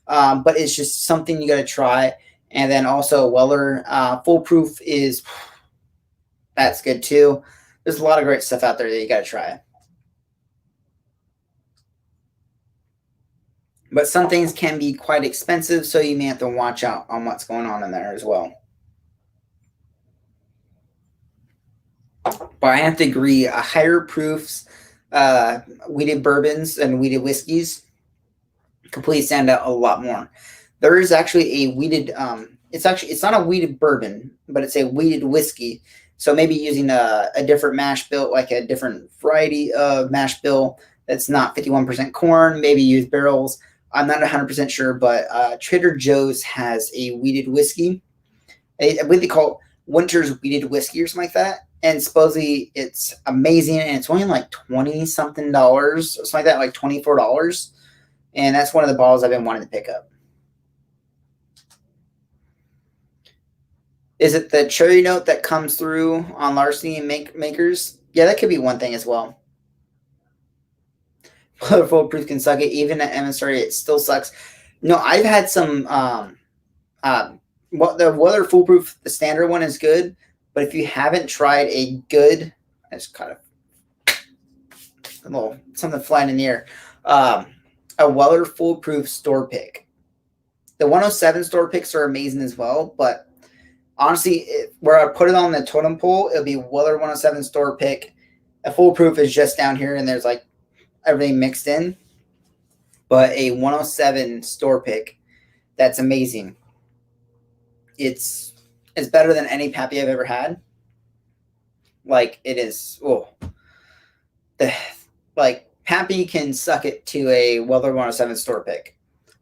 but it's just something you got to try. And then also Weller Foolproof is that's good too. There's a lot of great stuff out there that you got to try. But some things can be quite expensive, so you may have to watch out on what's going on in there as well. But I have to agree, higher proofs, wheated bourbons and wheated whiskeys completely stand out a lot more. There is actually a wheated, it's not a wheated bourbon, but it's a wheated whiskey. So maybe using a different mash bill, like a different variety of mash bill that's not 51% corn, maybe use barrels. I'm not 100% sure, but Trader Joe's has a wheated whiskey. I believe they call it Winter's Wheated Whiskey or something like that. And supposedly it's amazing, and it's only like $20-something, or something like that, like $24. And that's one of the bottles I've been wanting to pick up. Is it the cherry note that comes through on Larceny and makers? Yeah, that could be one thing as well. Weather Foolproof can suck it. Even at MSRA, it still sucks. No, I've had some. The Weather Foolproof, the standard one is good, but if you haven't tried a good, I just kind of a little something flying in the air. A Weather Foolproof store pick. The 107 store picks are amazing as well, but honestly, where I put it on the totem pole, it'll be Weather 107 store pick. A Foolproof is just down here, and there's like everything mixed in. But a 107 store pick, that's amazing. It's better than any Pappy I've ever had. Like it is. Oh, like Pappy can suck it to a Weather 107 store pick.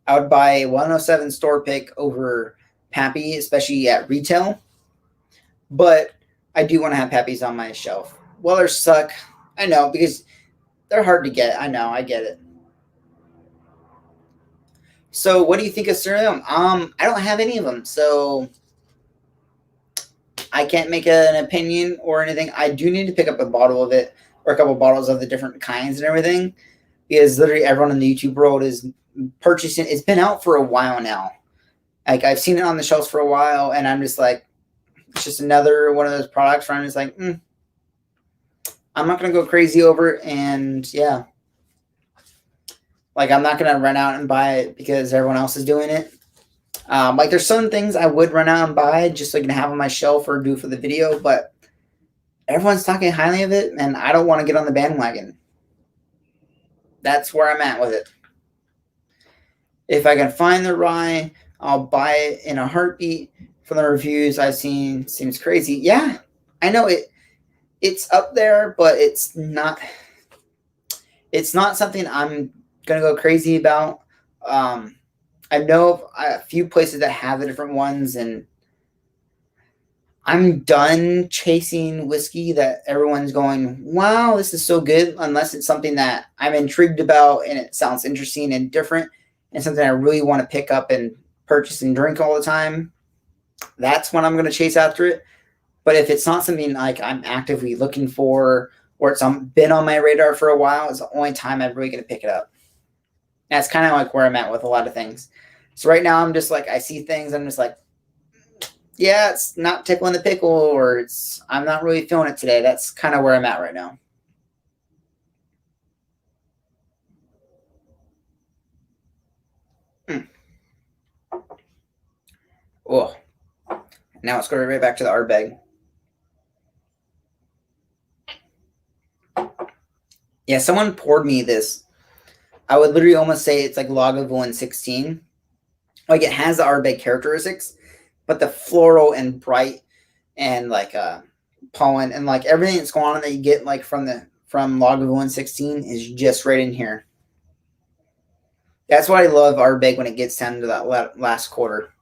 I would buy a 107 store pick over Pappy, especially at retail. But I do want to have Pappies on my shelf. Wellers suck. I know, because they're hard to get. I know, I get it. So what do you think of Serum? I don't have any of them, so I can't make an opinion or anything. I do need to pick up a bottle of it, or a couple bottles of the different kinds and everything, because literally everyone in the YouTube world is purchasing. It's been out for a while now. Like I've seen it on the shelves for a while, and I'm just like, it's just another one of those products where I'm just like, I'm not gonna go crazy over it, and yeah, like I'm not gonna run out and buy it because everyone else is doing it. Like there's some things I would run out and buy just so I can have on my shelf or do for the video, but everyone's talking highly of it, and I don't want to get on the bandwagon. That's where I'm at with it. If I can find the rye, I'll buy it in a heartbeat. From the reviews I've seen, seems crazy. Yeah, I know it. It's up there, but it's not. It's not something I'm gonna go crazy about. Um, I know of a few places that have the different ones, and I'm done chasing whiskey that everyone's going, wow, this is so good, unless it's something that I'm intrigued about and it sounds interesting and different and something I really want to pick up and purchase and drink all the time. That's when I'm going to chase after it. But if it's not something like I'm actively looking for or it's been on my radar for a while, it's the only time I'm really going to pick it up. That's kind of like where I'm at with a lot of things. So right now I'm just like, I see things, I'm just like, yeah, it's not tickling the pickle, or I'm not really feeling it today. That's kind of where I'm at right now. Mm. Oh, now let's go right back to the art bag. Yeah, someone poured me this. I would literally almost say it's like Lagavulin 16. Like it has the art bag characteristics, but the floral and bright and like pollen and like everything that's going on that you get like from Lagavulin 16 is just right in here. That's why I love Ardbeg when it gets down to that last quarter.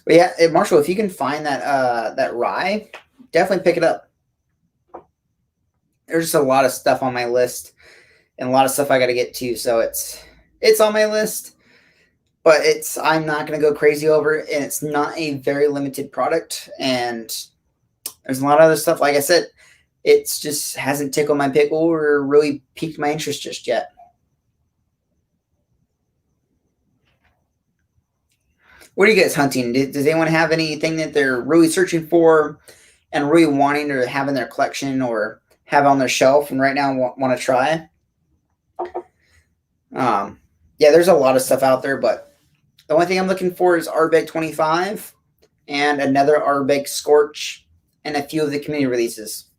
But yeah, Marshall, if you can find that rye, definitely pick it up. There's just a lot of stuff on my list and a lot of stuff I got to get to, so it's on my list, but I'm not going to go crazy over it, and it's not a very limited product. And there's a lot of other stuff. Like I said, it's just hasn't tickled my pickle or really piqued my interest just yet. What are you guys hunting? Does anyone have anything that they're really searching for and really wanting to have in their collection or have on their shelf and right now want to try? Yeah, there's a lot of stuff out there, but the only thing I'm looking for is Ardbeg 25 and another Ardbeg Scorch and a few of the community releases.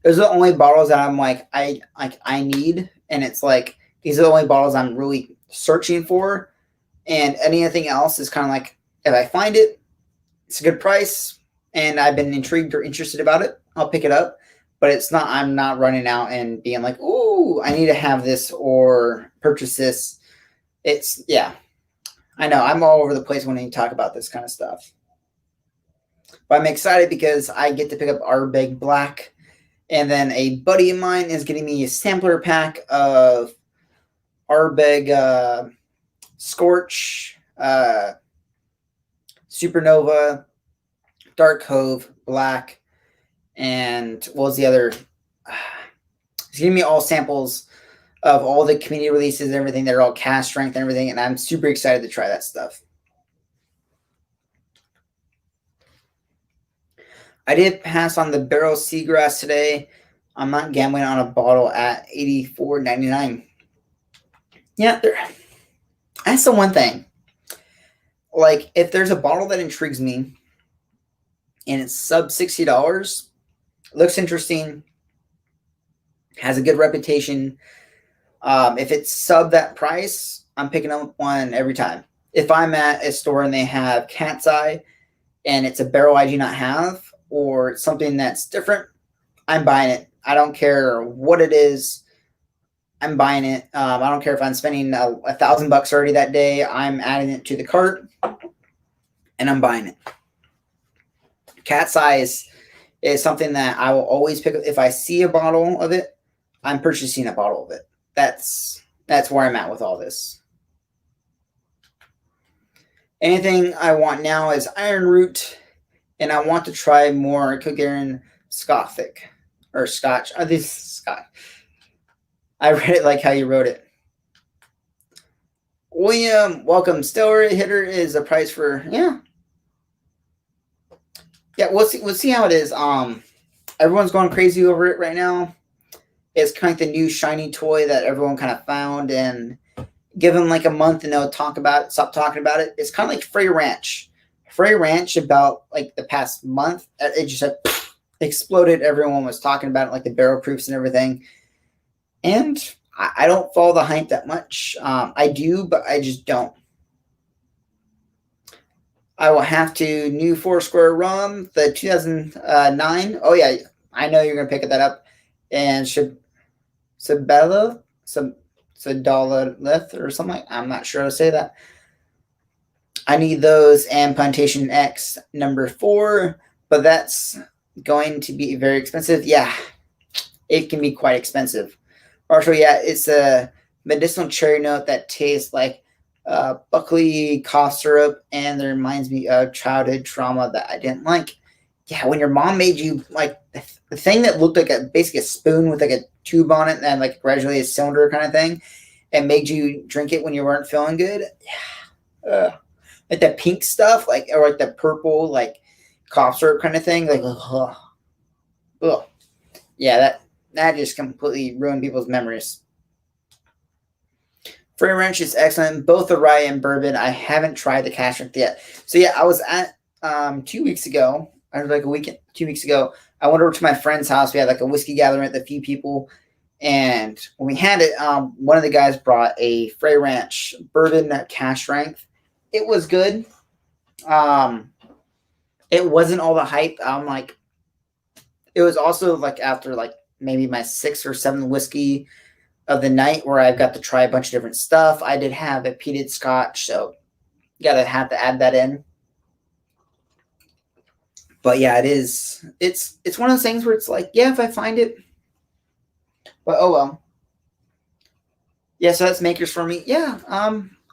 Those are the only bottles that I'm like I need, and it's like these are the only bottles I'm really searching for. And anything else is kind of like, if I find it, it's a good price, and I've been intrigued or interested about it, I'll pick it up. But I'm not running out and being like, ooh, I need to have this or purchase this. Yeah, I know I'm all over the place when you talk about this kind of stuff. But I'm excited because I get to pick up Ardbeg Black, and then a buddy of mine is getting me a sampler pack of Ardbeg Scorch, Supernova, Dark Cove, Black, and what was the other? He's giving me all samples of all the community releases and everything. They're all cast strength and everything, and I'm super excited to try that stuff. I did pass on the Barrel Seagrass today. I'm not gambling on a bottle at $84.99. Yeah, that's the one thing. Like, if there's a bottle that intrigues me and it's sub $60, looks interesting, has a good reputation. If it's sub that price, I'm picking up one every time. If I'm at a store and they have Cat's Eye and it's a barrel I do not have or something that's different, I'm buying it. I don't care what it is. I'm buying it. I don't care if I'm spending $1,000 already that day. I'm adding it to the cart and I'm buying it. Cat's Eye is something that I will always pick up. If I see a bottle of it, I'm purchasing a bottle of it. That's where I'm at with all this. Anything I want now is Iron Root, and I want to try more Kilgarren Scothic or Scotch. This Scotch. I read it like how you wrote it. William, welcome. Stellar Hitter is a price for yeah. We'll see how it is. Everyone's going crazy over it right now. It's kind of the new shiny toy that everyone kind of found, and give them like a month and they'll stop talking about it. It's kind of like Frey Ranch. Frey Ranch, about like the past month, it just exploded. Everyone was talking about it, like the barrel proofs and everything. And I don't follow the hype that much. I do, but I just don't. I will have to new Foursquare rum, the 2009. Oh yeah, I know you're gonna pick that up. And Sabella, some Sadala or something. I'm not sure how to say that. I need those and Plantation X number 4, but that's going to be very expensive. Yeah, it can be quite expensive. Also, yeah, it's a medicinal cherry note that tastes like Buckley cough syrup, and it reminds me of childhood trauma that I didn't like. Yeah, when your mom made you like the thing that looked like basically a spoon with like a tube on it and like gradually a cylinder kind of thing, and made you drink it when you weren't feeling good. Yeah, like the pink stuff, like or like the purple like cough syrup kind of thing. Like, ugh. Yeah, that just completely ruined people's memories. Free Ranch is excellent. Both the rye and bourbon. I haven't tried the cash strength yet. So yeah, I was at 2 weeks ago. I was like a weekend 2 weeks ago. I went over to my friend's house. We had like a whiskey gathering with a few people, and when we had it, one of the guys brought a Frey Ranch bourbon cash strength. It was good. Um, it wasn't all the hype. I'm like, it was also like after like maybe my 6th or 7th whiskey of the night where I've got to try a bunch of different stuff. I did have a peated scotch, so gotta have to add that in. But yeah, it is. It's one of those things where it's like, yeah, if I find it, but oh well. Yeah, so that's makers for me. Yeah,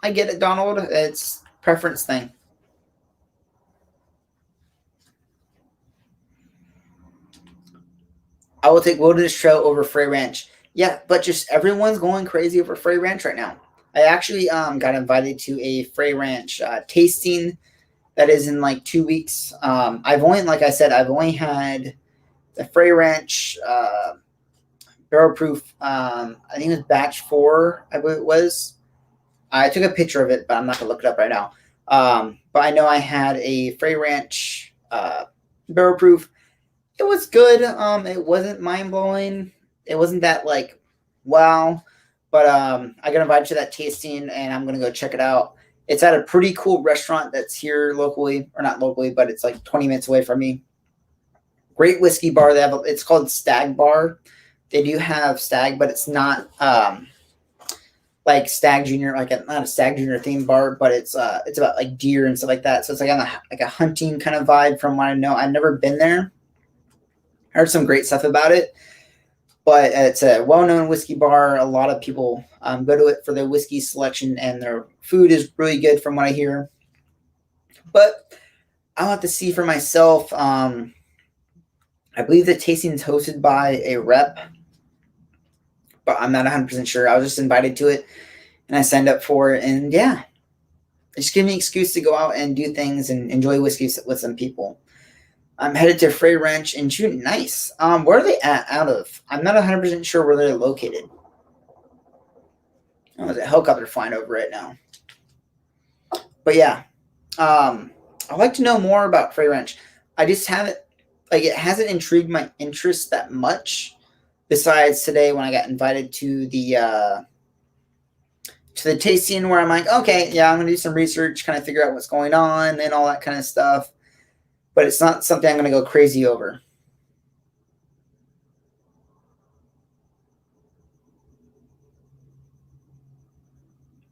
I get it, Donald. It's preference thing. I will take Wilderness Trail over Frey Ranch. Yeah, but just everyone's going crazy over Frey Ranch right now. I actually got invited to a Frey Ranch tasting that is in like 2 weeks. I've only, like I said, I've only had the Frey Ranch barrel proof. I think it was batch 4. I believe it was. I took a picture of it, but I'm not gonna look it up right now. But I know I had a Frey Ranch barrel proof. It was good. It wasn't mind blowing. It wasn't that like wow, but I got invited to that tasting, and I'm gonna go check it out. It's at a pretty cool restaurant that's here locally, or not locally, but it's like 20 minutes away from me. Great whiskey bar. They have it's called Stag Bar. They do have Stag, but it's not like Stag Junior, like not a Stag Junior themed bar, but it's about like deer and stuff like that. So it's like on like a hunting kind of vibe from what I know. I've never been there. I heard some great stuff about it, but it's a well-known whiskey bar. A lot of people go to it for their whiskey selection, and their food is really good from what I hear. But I'll have to see for myself. I believe the tasting is hosted by a rep, but I'm not 100% sure. I was just invited to it, and I signed up for it, and yeah, it just gave me an excuse to go out and do things and enjoy whiskey with some people. I'm headed to Frey Ranch in June. Nice. Where are they out of? I'm not 100% sure where they're located. Oh, there's a helicopter flying over right now. But yeah, I'd like to know more about Frey Ranch. I just haven't, like, it hasn't intrigued my interest that much. Besides today when I got invited to the tasting, where I'm like, okay, yeah, I'm gonna do some research, kind of figure out what's going on and all that kind of stuff. But it's not something I'm going to go crazy over.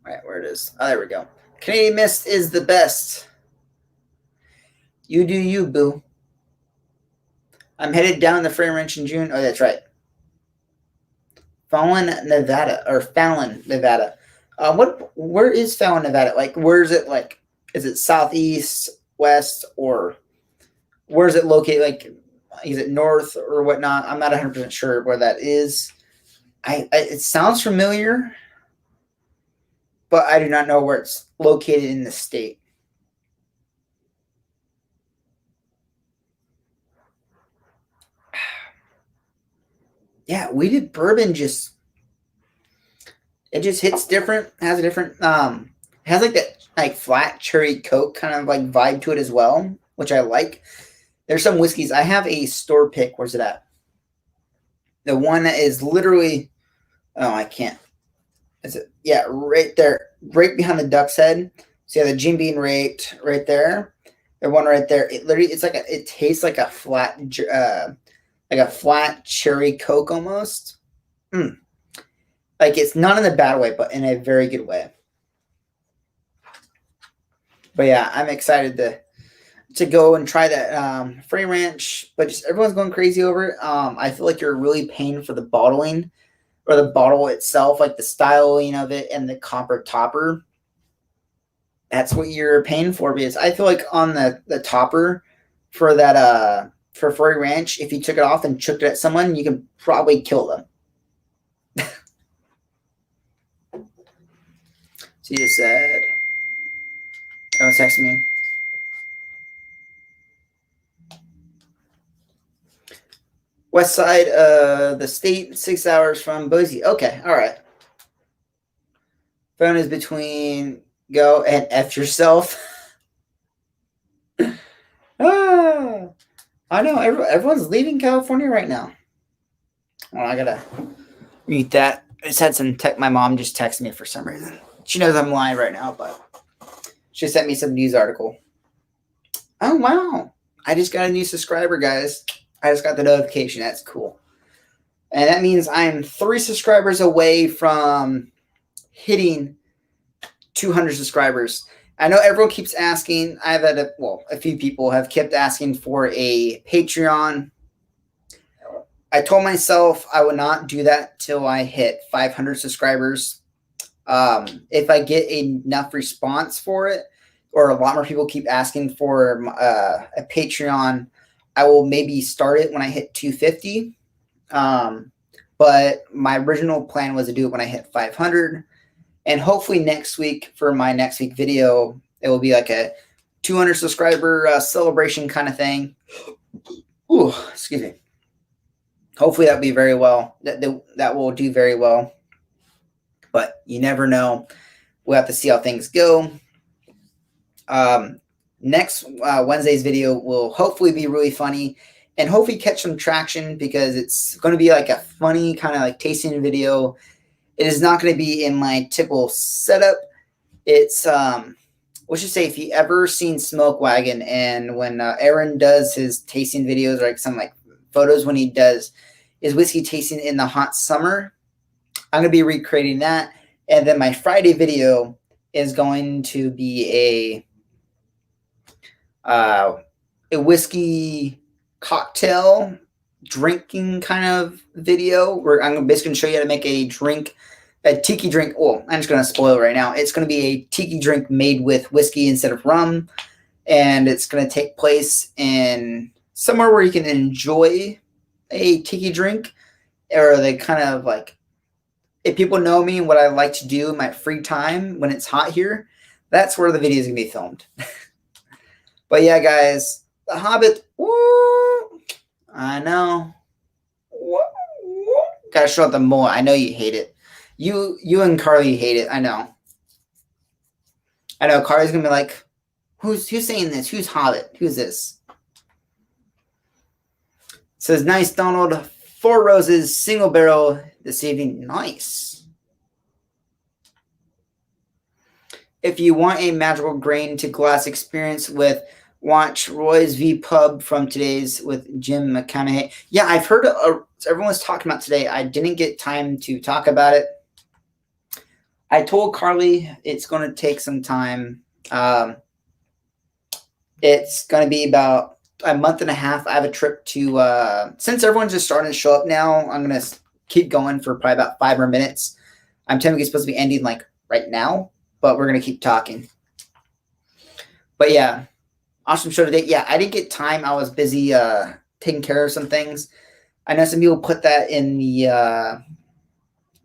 All right, where it is. Oh, there we go. Canadian Mist is the best. You do you, boo. I'm headed down the Frey Ranch in June. Oh, that's right. Fallon, Nevada. Where is Fallon, Nevada? Like, where is it? Like, is it southeast, west, or where is it located? Like, is it north or whatnot? I'm not 100% sure where that is. It sounds familiar, but I do not know where it's located in the state. Yeah, wheated bourbon just hits different, has a different has like that like flat cherry coke kind of like vibe to it as well, which I like. There's some whiskeys. I have a store pick. Where's it at? The one that is literally, oh, I can't. Is it? Yeah, right there, right behind the duck's head. So yeah, the Jim Beam right there. The one right there, it literally, it tastes like a flat cherry Coke almost. Mm. Like it's not in a bad way, but in a very good way. But yeah, I'm excited to go and try that Free Ranch, but just everyone's going crazy over it. I feel like you're really paying for the bottling or the bottle itself, like the styling of it and the copper topper. That's what you're paying for because I feel like on the topper for that for Free Ranch, if you took it off and chucked it at someone, you can probably kill them. So you just said, "Everyone's texting me." West side of the state, 6 hours from Boise. Okay, all right. Phone is between go and F yourself. Ah, I know everyone's leaving California right now. Well, I gotta mute that. I just had some tech. My mom just texted me for some reason. She knows I'm live right now, but she sent me some news article. Oh wow! I just got a new subscriber, guys. I just got the notification. That's cool, and that means I'm 3 subscribers away from hitting 200 subscribers. I know everyone keeps asking. I've had a few people have kept asking for a Patreon. I told myself I would not do that till I hit 500 subscribers. If I get enough response for it, or a lot more people keep asking for a Patreon, I will maybe start it when I hit 250. But my original plan was to do it when I hit 500. And hopefully next week for my next week video, it will be like a 200 subscriber celebration kind of thing. Ooh, excuse me. Hopefully that'll be very well. That will do very well. But you never know. We'll have to see how things go. Next Wednesday's video will hopefully be really funny and hopefully catch some traction because it's going to be like a funny kind of like tasting video. It is not going to be in my typical setup. It's let's just say if you ever seen Smoke Wagon and when Aaron does his tasting videos or like some like photos when he does his whiskey tasting in the hot summer, I'm going to be recreating that. And then my Friday video is going to be a whiskey cocktail drinking kind of video where I'm basically going to show you how to make a tiki drink. Oh, I'm just going to spoil it right now. It's going to be a tiki drink made with whiskey instead of rum. And it's going to take place in somewhere where you can enjoy a tiki drink, or they kind of like, if people know me and what I like to do in my free time when it's hot here, that's where the video is going to be filmed. But yeah, guys, The Hobbit. Woo, I know. Gotta show up the more. I know you hate it. You and Carly hate it. I know. I know. Carly's gonna be like, who's saying this? Who's Hobbit? Who's this? It says, nice, Donald. 4 roses, single barrel this evening. Nice. If you want a magical grain to glass experience watch Roy's V Pub from today's with Jim McConaughey. Yeah, I've heard everyone's talking about today. I didn't get time to talk about it. I told Carly it's going to take some time. It's going to be about a month and a half. I have a trip to, since everyone's just starting to show up now, I'm going to keep going for probably about 5 more minutes. I'm technically supposed to be ending like right now, but we're going to keep talking. But yeah, awesome show today. Yeah, I didn't get time. I was busy taking care of some things. I know some people put that in the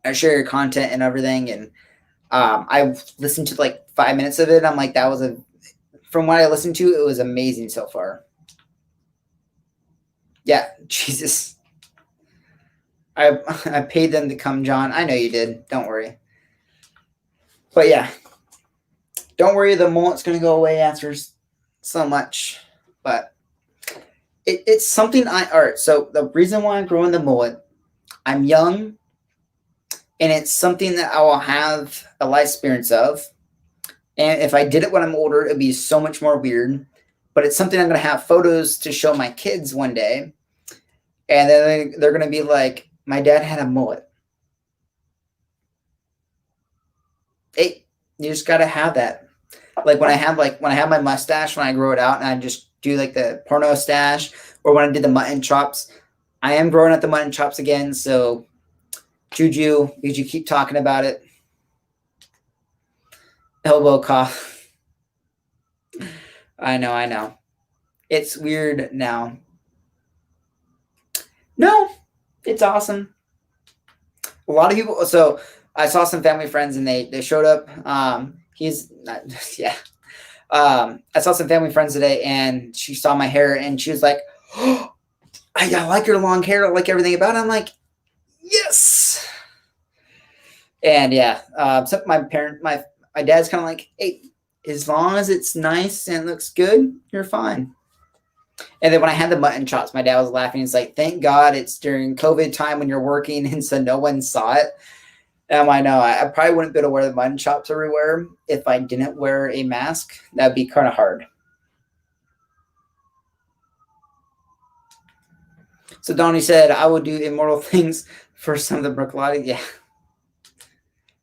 I share your content and everything, and I listened to like 5 minutes of it. I'm like, from what I listened to, it was amazing so far. Yeah, Jesus. I paid them to come, John. I know you did. Don't worry. But yeah, don't worry. The mullet's going to go away after so much. But it's something all right, so the reason why I'm growing the mullet, I'm young, and it's something that I will have a life experience of. And if I did it when I'm older, it'd be so much more weird. but it's something I'm going to have photos to show my kids one day. And then they're going to be like, my dad had a mullet. Hey, you just got to have that. Like when I have my mustache, when I grow it out and I just do like the porno stash, or when I did the mutton chops, I am growing out the mutton chops again. So Juju, because you keep talking about it. Elbow cough. I know. It's weird now. No, it's awesome. A lot of people. So I saw some family friends and they showed up. He's not, yeah. I saw some family friends today and she saw my hair and she was like, "Oh, I like your long hair. I like everything about it." I'm like, yes. And yeah, so my dad's kind of like, hey, as long as it's nice and looks good, you're fine. And then when I had the mutton chops, my dad was laughing. He's like, thank God it's during COVID time when you're working and so no one saw it. I know I probably wouldn't be able to wear the mutton chops everywhere if I didn't wear a mask. That'd be kind of hard. So Donnie said, I will do immortal things for some of the Brooklotti. Yeah.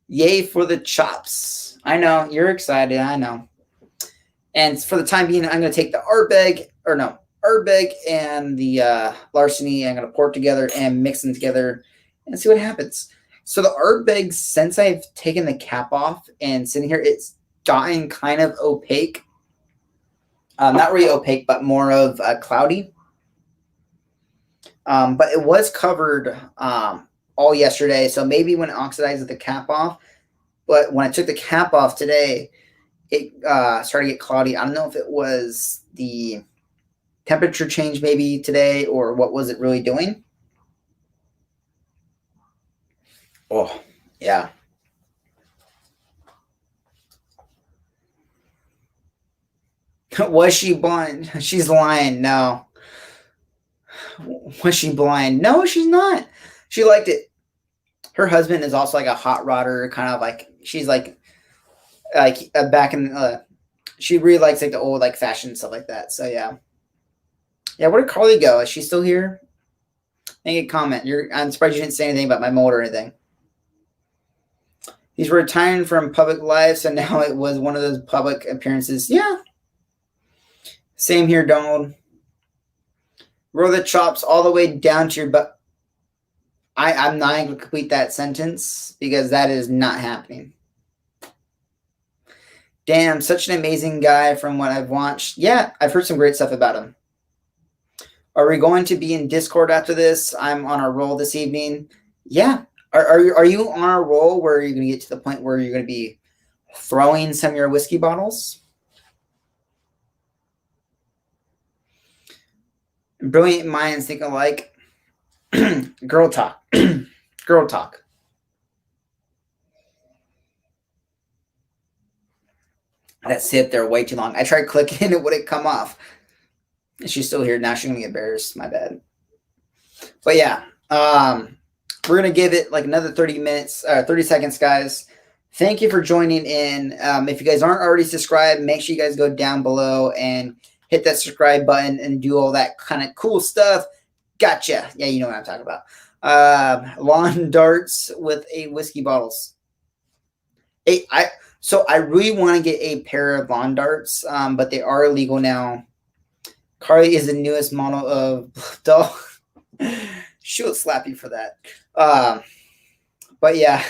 Yay for the chops. I know. You're excited. I know. And for the time being, I'm going to take the Ardbeg and the Larceny. I'm going to pour it together and mix them together and see what happens. So the Ardbeg, since I've taken the cap off and sitting here, it's gotten kind of opaque. Not really opaque, but more of cloudy. But it was covered all yesterday. So maybe when it oxidizes the cap off. But when I took the cap off today, it started to get cloudy. I don't know if it was the temperature change maybe today or what was it really doing. Oh, yeah. Was she blind? She's lying. No. Was she blind? No, she's not. She liked it. Her husband is also like a hot rodder, kind of like she's like back in she really likes like the old like fashion stuff like that. So yeah. Where did Carly go? Is she still here? Make a comment. I'm surprised you didn't say anything about my mold or anything. He's retiring from public life, so now it was one of those public appearances. Yeah. Same here, Donald. Roll the chops all the way down to your butt. I'm not going to complete that sentence because that is not happening. Damn, such an amazing guy from what I've watched. Yeah, I've heard some great stuff about him. Are we going to be in Discord after this? I'm on a roll this evening. Yeah. Are you on a roll where you're going to get to the point where you're going to be throwing some of your whiskey bottles? Brilliant minds think alike. Girl talk. Girl talk. That sit there way too long. I tried clicking, it wouldn't come off. She's still here. Now she's going to get embarrassed. My bad. But yeah, we're going to give it like another 30 seconds, guys. Thank you for joining in. If you guys aren't already subscribed, make sure you guys go down below and hit that subscribe button and do all that kind of cool stuff. Gotcha. Yeah, you know what I'm talking about. Lawn darts with whiskey bottles. So I really want to get a pair of lawn darts, but they are illegal now. Carly is the newest model of doll. She will slap you for that. But yeah,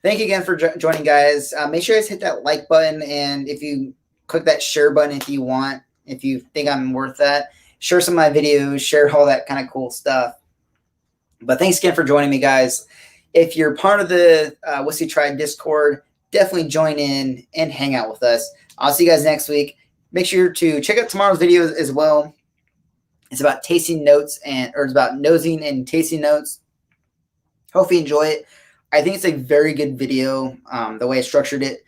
thank you again for joining, guys. Make sure you guys hit that like button, and if you click that share button if you want, if you think I'm worth that. Share some of my videos, share all that kind of cool stuff. But thanks again for joining me, guys. If you're part of the Whiskey Tribe Discord, definitely join in and hang out with us. I'll see you guys next week. Make sure to check out tomorrow's video as well. It's about tasting notes or it's about nosing and tasting notes. Hope you enjoy it. I think it's a very good video, the way I structured it.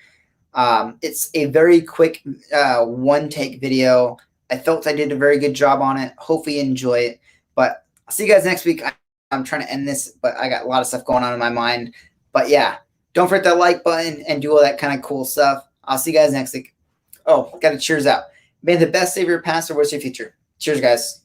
It's a very quick one-take video. I felt I did a very good job on it. Hopefully you enjoy it. But I'll see you guys next week. I'm trying to end this, but I got a lot of stuff going on in my mind. But yeah, don't forget that like button and do all that kind of cool stuff. I'll see you guys next week. Oh, got to cheers out. May the best save your past or worst your future. Cheers, guys.